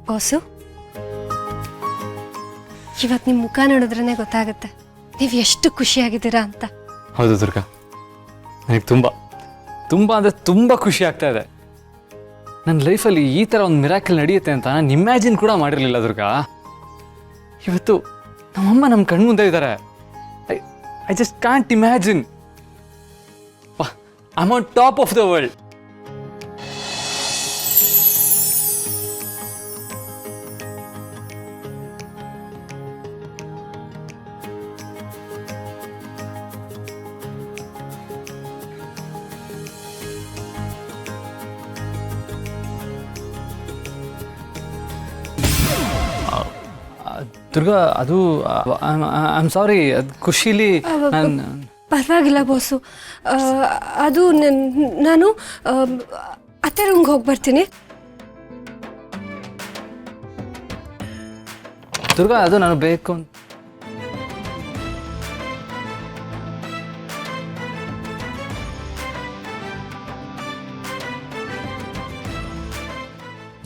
Boss, ಇವತ್ತು ನಿಮ್ಮ ಮುಖ ನೋಡಿದ್ರೇ ಗೊತ್ತಾಗುತ್ತೆ ನೀವು ಎಷ್ಟು ಖುಷಿಯಾಗಿದ್ದೀರಾ ಅಂತ. ಹೌದು ದುರ್ಗಾ, ನನಗೆ ತುಂಬ ತುಂಬ ಅಂದರೆ ತುಂಬ ಖುಷಿ ಆಗ್ತಾ ಇದೆ. ನನ್ನ ಲೈಫಲ್ಲಿ ಈ ಥರ ಒಂದು ಮಿರಾಕಲ್ ನಡೆಯುತ್ತೆ ಅಂತ ನಾನು ಇಮ್ಯಾಜಿನ್ ಕೂಡ ಮಾಡಿರಲಿಲ್ಲ ದುರ್ಗಾ. ಇವತ್ತು ನಮ್ಮಮ್ಮ ನಮ್ಮ ಕಣ್ಮುಂದೆ ಇದ್ದಾರೆ. I just can't imagine. I am on top of the world. Durga, ಅದು ಐ ಆಮ್ ಸಾರಿ, ಅದು ಖುಷಿಲಿ ನಾನು. ಪರವಾಗಿಲ್ಲ ಬಾಸು, ಅದು ನಾನು ಅತ್ತೆ ರೂಮ್ಗೆ ಹೋಗಿ ಬರ್ತೀನಿ. ದುರ್ಗಾ, ಅದು ನಾನು ಬೇಕು ಅಂತ.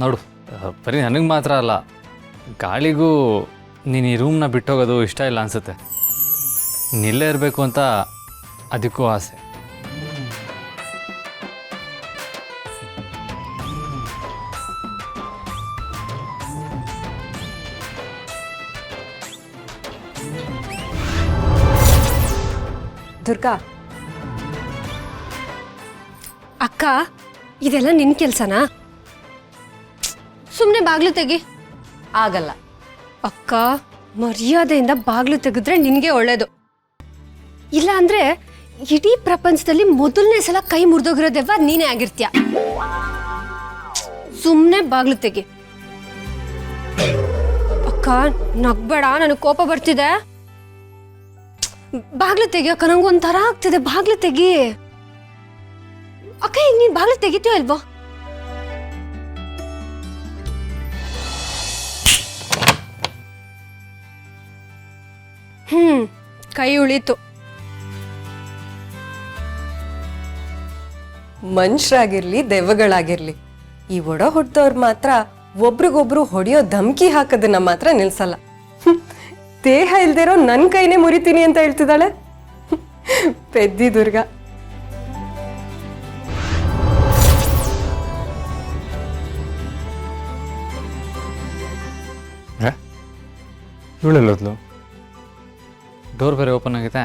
ನೋಡು, ಬರೀ ನನಗೆ ಮಾತ್ರ ಅಲ್ಲ, ಗಾಳಿಗೂ ನೀನು ಈ ರೂಮ್ನ ಬಿಟ್ಟೋಗೋದು ಇಷ್ಟ ಇಲ್ಲ ಅನಿಸುತ್ತೆ. ನಿಲ್ಲೇ ಇರಬೇಕು ಅಂತ ಅದಕ್ಕೂ ಆಸೆ. ದುರ್ಗಾ, ಅಕ್ಕ, ಇದೆಲ್ಲ ನಿನ್ನ ಕೆಲಸನಾ? ಸುಮ್ಮನೆ ಬಾಗ್ಲು ತೆಗಿ. ಆಗಲ್ಲ. ಅಕ್ಕ, ಮರ್ಯಾದೆಯಿಂದ ಬಾಗ್ಲು ತೆಗೆದ್ರೆ ನಿನಗೆ ಒಳ್ಳೇದು. ಇಲ್ಲ ಅಂದ್ರೆ ಇಡೀ ಪ್ರಪಂಚದಲ್ಲಿ ಮೊದಲನೇ ಸಲ ಕೈ ಮುರಿದೋಗಿರೋದೆವ್ವ ನೀನೇ ಆಗಿರ್ತೀಯ. ಸುಮ್ಮನೆ ಬಾಗ್ಲು ತೆಗಿ. ಅಕ್ಕ, ನಗ್ಬೇಡ, ನನಗೆ ಕೋಪ ಬರ್ತಿದೆ. ಬಾಗ್ಲು ತೆಗಿ ಅಕ್ಕ, ನಂಗೊಂಥರ ಆಗ್ತಿದೆ. ಬಾಗ್ಲು ತೆಗಿ ಅಕ್ಕ. ಈಗ ನೀನ್ ಬಾಗ್ಲು ತೆಗಿತೀಯೋ ಇಲ್ವೋ? ಕೈ ಉಳಿತು. ಮನುಷ್ಯರಾಗಿರ್ಲಿ ದೆವ್ವಗಳಾಗಿರ್ಲಿ, ಈ ಒಡ ಹೊಡೆದವ್ರು ಮಾತ್ರ ಒಬ್ರಿಗೊಬ್ರು ಹೊಡೆಯೋ ಧಮ್ಕಿ ಹಾಕೋದನ್ನ ಮಾತ್ರ ನಿಲ್ಸಲ್ಲ. ದೇಹ ಇಲ್ದಿರೋ ನನ್ನ ಕೈನೇ ಮುರಿತೀನಿ ಅಂತ ಹೇಳ್ತಿದ್ದಾಳೆ ಪೆದ್ದಿ ದುರ್ಗಾ. ಇವಳೆಲ್ಲೋದ್ಲು? ಡೋರ್ ಬೇರೆ ಓಪನ್ ಆಗಿದೆ.